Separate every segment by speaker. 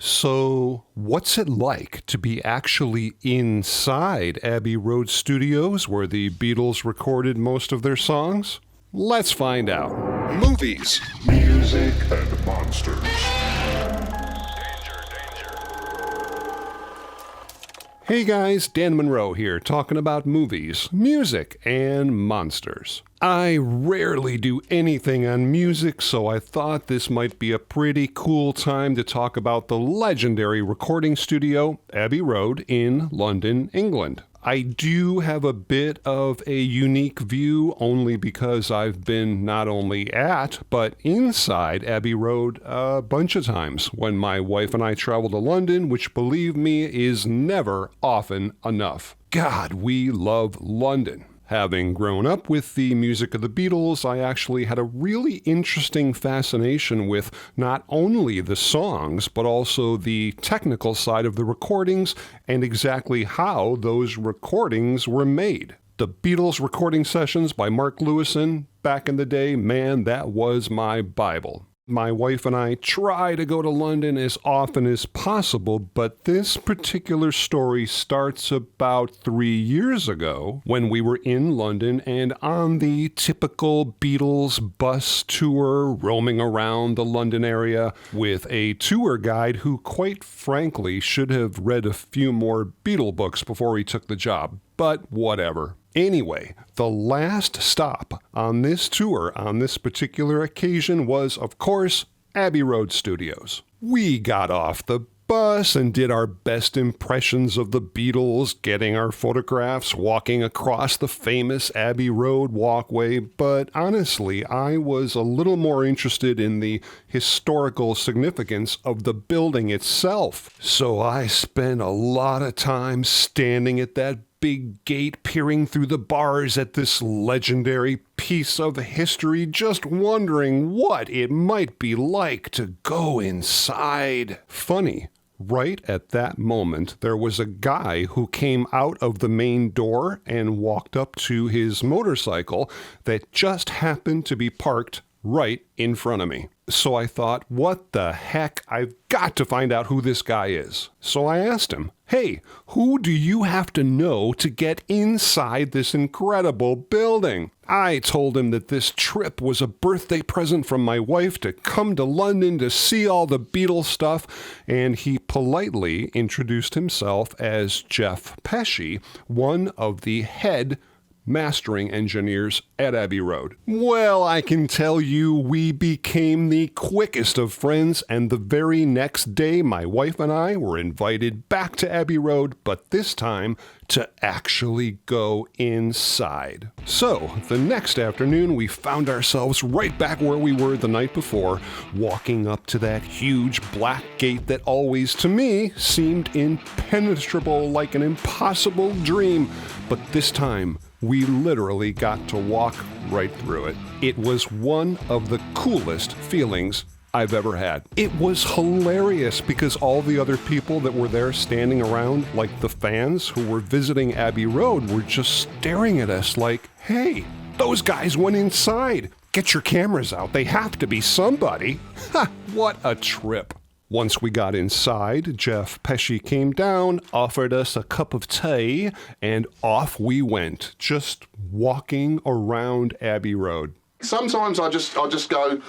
Speaker 1: So, what's it like to be actually inside Abbey Road Studios where the Beatles recorded most of their songs? Let's find out. Movies,
Speaker 2: Music and monsters.
Speaker 1: Hey guys, Dan Monroe here, talking about movies, music, and monsters. I rarely do anything on music, so I thought this might be a pretty cool time to talk about the legendary recording studio, Abbey Road, in London, England. I do have a bit of a unique view only because I've been not only at, but inside Abbey Road a bunch of times when my wife and I travel to London, which, believe me, is never often enough. God, we love London. Having grown up with the music of the Beatles, I actually had a really interesting fascination with not only the songs, but also the technical side of the recordings and exactly how those recordings were made. The Beatles recording sessions by Mark Lewison, back in the day, man, that was my Bible. My wife and I try to go to London as often as possible, but this particular story starts about 3 years ago when we were in London and on the typical Beatles bus tour, roaming around the London area with a tour guide who, quite frankly, should have read a few more Beatle books before he took the job. But whatever. Anyway, the last stop on this tour on this particular occasion was, of course, Abbey Road Studios. We got off the bus and did our best impressions of the Beatles, getting our photographs, walking across the famous Abbey Road walkway, but honestly, I was a little more interested in the historical significance of the building itself. So I spent a lot of time standing at that big gate, peering through the bars at this legendary piece of history, just wondering what it might be like to go inside. Funny, right at that moment, there was a guy who came out of the main door and walked up to his motorcycle that just happened to be parked right in front of me. So I thought, what the heck? I've got to find out who this guy is. So I asked him, hey, who do you have to know to get inside this incredible building? I told him that this trip was a birthday present from my wife to come to London to see all the Beatles stuff, and he politely introduced himself as Jeff Pesci, one of the head mastering engineers at Abbey Road. Well, I can tell you we became the quickest of friends, and the very next day my wife and I were invited back to Abbey Road, but this time to actually go inside. So, the next afternoon we found ourselves right back where we were the night before, walking up to that huge black gate that always, to me, seemed impenetrable, like an impossible dream, but this time we literally got to walk right through it. It was one of the coolest feelings I've ever had. It was hilarious because all the other people that were there standing around, like the fans who were visiting Abbey Road, were just staring at us like, hey, those guys went inside. Get your cameras out. They have to be somebody. Ha, what a trip. Once we got inside, Jeff Pesci came down, offered us a cup of tea, and off we went, just walking around Abbey Road.
Speaker 2: Sometimes I just go,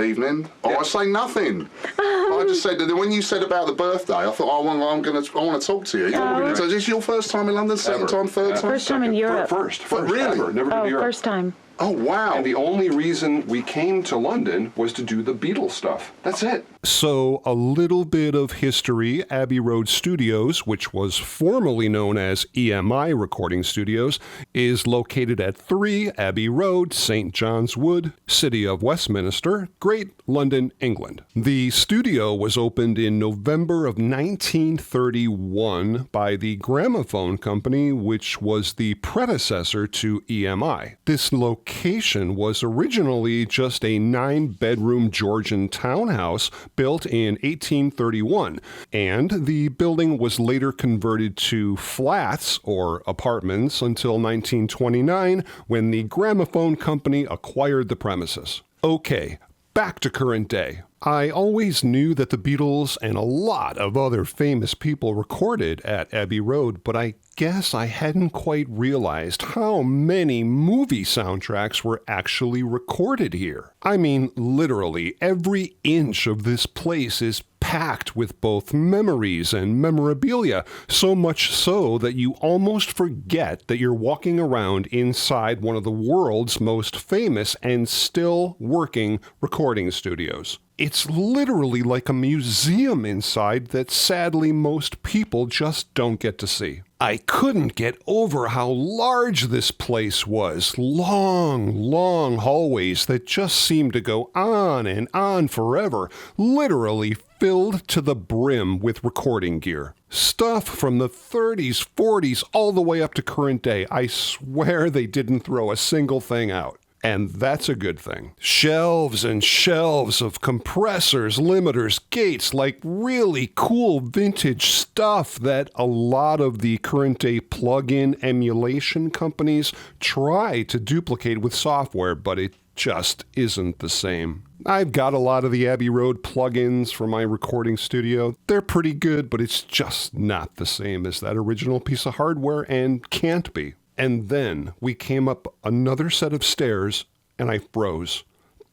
Speaker 2: evening, or I say nothing. I just said, when you said about the birthday, I thought, I want to talk to you. So is this your first time in London, second time, third time?
Speaker 3: First time in Europe.
Speaker 4: First
Speaker 2: really?
Speaker 4: ever. Never been to Europe.
Speaker 3: First time.
Speaker 2: Oh, wow.
Speaker 4: And the only reason we came to London was to do the Beatles stuff. That's it.
Speaker 1: So, a little bit of history. Abbey Road Studios, which was formerly known as EMI Recording Studios, is located at 3 Abbey Road, St. John's Wood, City of Westminster, Great London, England. The studio was opened in November of 1931 by the Gramophone Company, which was the predecessor to EMI. This location was originally just a 9-bedroom Georgian townhouse built in 1831, and the building was later converted to flats or apartments until 1929 when the Gramophone Company acquired the premises. Okay, back to current day. I always knew that the Beatles and a lot of other famous people recorded at Abbey Road, but I guess I hadn't quite realized how many movie soundtracks were actually recorded here. I mean, literally, every inch of this place is packed with both memories and memorabilia, so much so that you almost forget that you're walking around inside one of the world's most famous and still working recording studios. It's literally like a museum inside that sadly most people just don't get to see. I couldn't get over how large this place was. Long, long hallways that just seemed to go on and on forever, literally filled to the brim with recording gear. Stuff from the 30s, 40s, all the way up to current day. I swear they didn't throw a single thing out. And that's a good thing. Shelves and shelves of compressors, limiters, gates, like really cool vintage stuff that a lot of the current day plug-in emulation companies try to duplicate with software, but it just isn't the same. I've got a lot of the Abbey Road plugins for my recording studio. They're pretty good, but it's just not the same as that original piece of hardware and can't be. And then we came up another set of stairs, and I froze.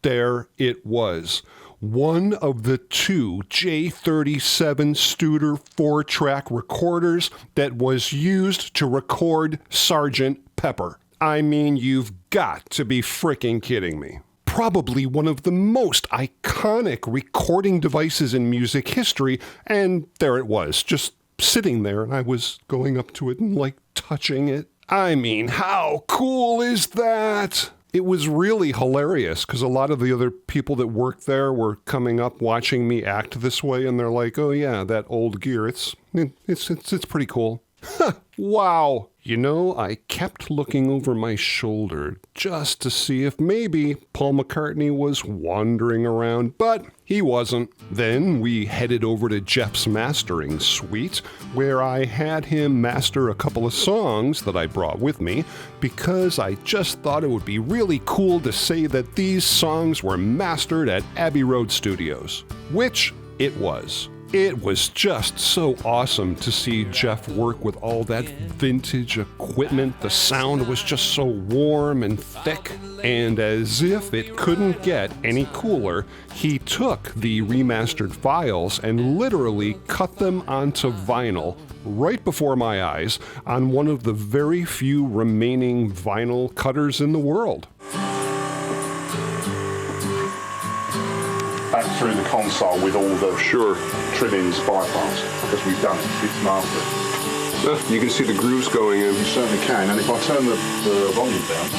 Speaker 1: There it was. One of the two J37 Studer 4-track recorders that was used to record Sgt. Pepper. I mean, you've got to be freaking kidding me. Probably one of the most iconic recording devices in music history, and there it was, just sitting there, and I was going up to it and, like, touching it. I mean, how cool is that? It was really hilarious because a lot of the other people that worked there were coming up watching me act this way, and they're like, "Oh yeah, that old gear. It's pretty cool." Wow. You know, I kept looking over my shoulder just to see if maybe Paul McCartney was wandering around, but he wasn't. Then we headed over to Jeff's mastering suite, where I had him master a couple of songs that I brought with me, because I just thought it would be really cool to say that these songs were mastered at Abbey Road Studios, which it was. It was just so awesome to see Jeff work with all that vintage equipment. The sound was just so warm and thick, and as if it couldn't get any cooler, he took the remastered files and literally cut them onto vinyl right before my eyes on one of the very few remaining vinyl cutters in the world.
Speaker 2: Back through the console with all the trimmings bypassed, because we've done it. It's mastered.
Speaker 4: You can see the grooves going in.
Speaker 2: You certainly can, and if I turn the volume down,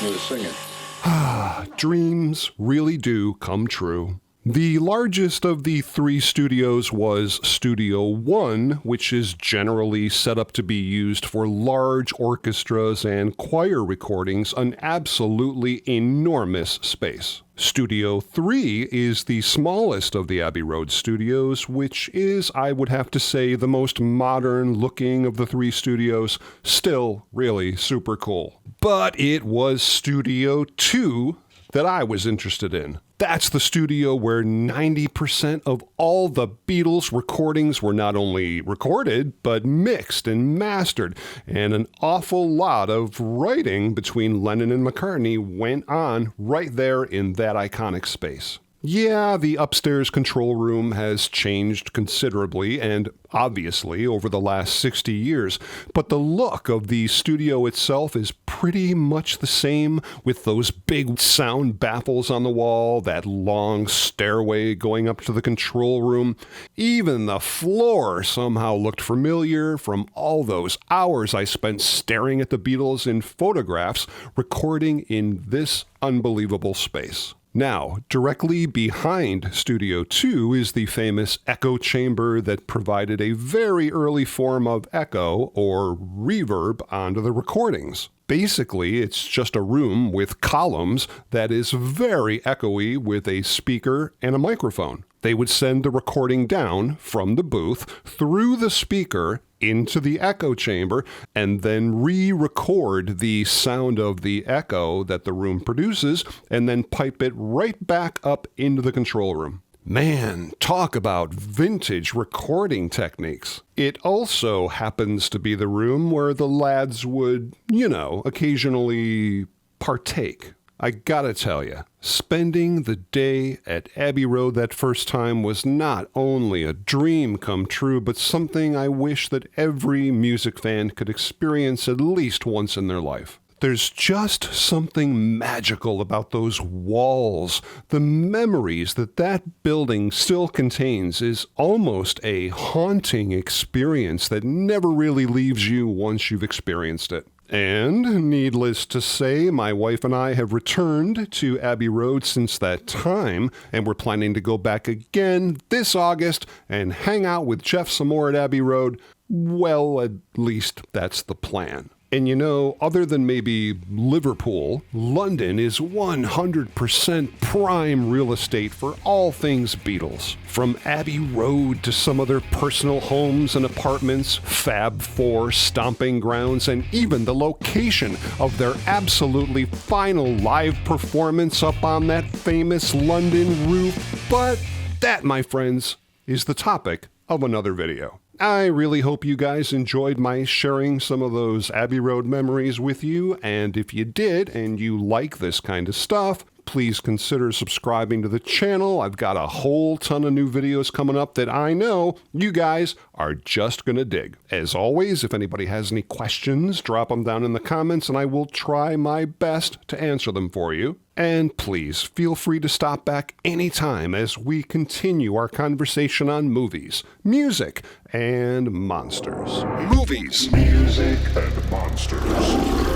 Speaker 2: you'll sing it.
Speaker 1: Dreams really do come true. The largest of the three studios was Studio One, which is generally set up to be used for large orchestras and choir recordings, an absolutely enormous space. Studio 3 is the smallest of the Abbey Road studios, which is, I would have to say, the most modern looking of the three studios. Still really super cool. But it was Studio 2 that I was interested in. That's the studio where 90% of all the Beatles recordings were not only recorded, but mixed and mastered, and an awful lot of writing between Lennon and McCartney went on right there in that iconic space. Yeah, the upstairs control room has changed considerably and obviously over the last 60 years, but the look of the studio itself is pretty much the same, with those big sound baffles on the wall, that long stairway going up to the control room. Even the floor somehow looked familiar from all those hours I spent staring at the Beatles in photographs recording in this unbelievable space. Now, directly behind Studio 2 is the famous echo chamber that provided a very early form of echo or reverb onto the recordings. Basically, it's just a room with columns that is very echoey with a speaker and a microphone. They would send the recording down from the booth through the speaker into the echo chamber and then re-record the sound of the echo that the room produces and then pipe it right back up into the control room. Man, talk about vintage recording techniques. It also happens to be the room where the lads would, occasionally partake. I gotta tell you, spending the day at Abbey Road that first time was not only a dream come true, but something I wish that every music fan could experience at least once in their life. There's just something magical about those walls. The memories that building still contains is almost a haunting experience that never really leaves you once you've experienced it. And, needless to say, my wife and I have returned to Abbey Road since that time, and we're planning to go back again this August and hang out with Jeff some more at Abbey Road. Well, at least that's the plan. And other than maybe Liverpool, London is 100% prime real estate for all things Beatles. From Abbey Road to some of their personal homes and apartments, Fab Four stomping grounds, and even the location of their absolutely final live performance up on that famous London roof. But that, my friends, is the topic of another video. I really hope you guys enjoyed my sharing some of those Abbey Road memories with you, and if you did and you like this kind of stuff, please consider subscribing to the channel. I've got a whole ton of new videos coming up that I know you guys are just gonna dig. As always, if anybody has any questions, drop them down in the comments and I will try my best to answer them for you. And please feel free to stop back anytime as we continue our conversation on movies, music, and monsters.
Speaker 2: Movies, music, and monsters.